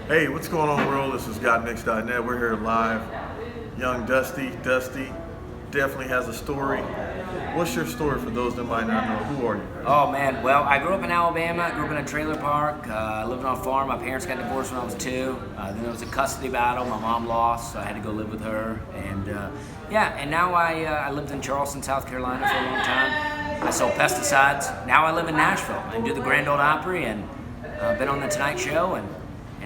Hey, what's going on, world? This is Gotmix.net. We're here live. Young Dusty definitely has a story. What's your story for those that might not know? Who are you? Oh man, well, I grew up in Alabama. I grew up in a trailer park. I lived on a farm. My parents got divorced when I was 2. Then there was a custody battle. My mom lost, so I had to go live with her. And and now I lived in Charleston, South Carolina for a long time. I sold pesticides. Now I live in Nashville and do the Grand Ole Opry, and I've been on the Tonight Show, and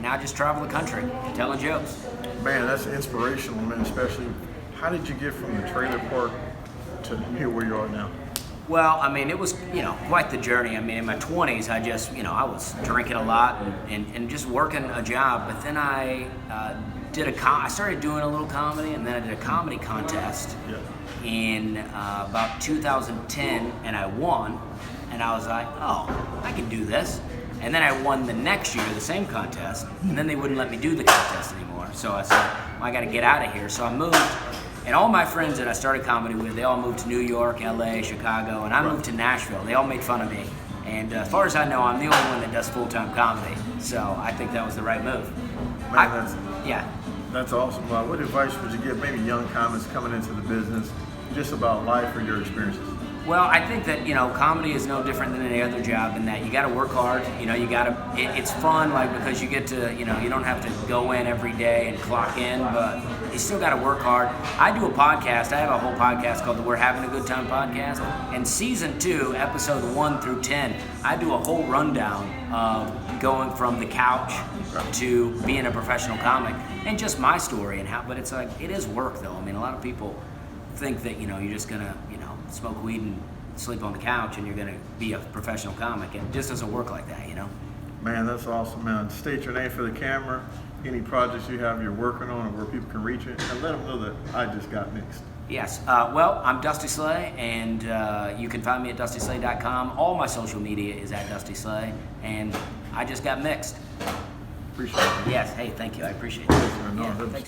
now I just travel the country telling jokes. Man, that's inspirational, man. Especially, how did you get from the trailer park to here where you are now? Well, I mean, it was, quite the journey. I mean, in my 20s, I just, I was drinking a lot and just working a job. But then I I started doing a little comedy, and then I did a comedy contest in about 2010, and I won. And I was like, oh, I can do this. And then I won the next year, the same contest, and then they wouldn't let me do the contest anymore. So I said, well, I got to get out of here. So I moved. And all my friends that I started comedy with, they all moved to New York, LA, Chicago, and I moved to Nashville. They all made fun of me. And as far as I know, I'm the only one that does full-time comedy. So I think that was the right move. Man, that's awesome. What advice would you give maybe young comics coming into the business, just about life or your experiences? Well, I think that, comedy is no different than any other job in that you got to work hard. It's fun, because you get to, you don't have to go in every day and clock in, but you still got to work hard. I do a podcast. I have a whole podcast called the We're Having a Good Time podcast. And season 2, episode 1 through 10, I do a whole rundown of going from the couch to being a professional comic and just my story but it's like, it is work though. I mean, a lot of people think that, you're just going to, smoke weed and sleep on the couch and you're going to be a professional comic, and it just doesn't work like that, Man, that's awesome, man. State your name for the camera, any projects you have you're working on, or where people can reach it, and let them know that I just got mixed. Yes, well, I'm Dusty Slay, and you can find me at DustySlay.com. All my social media is at Dusty Slay, and I just got mixed. Appreciate it. Yes, hey, thank you, I appreciate it. No, Yeah, thanks.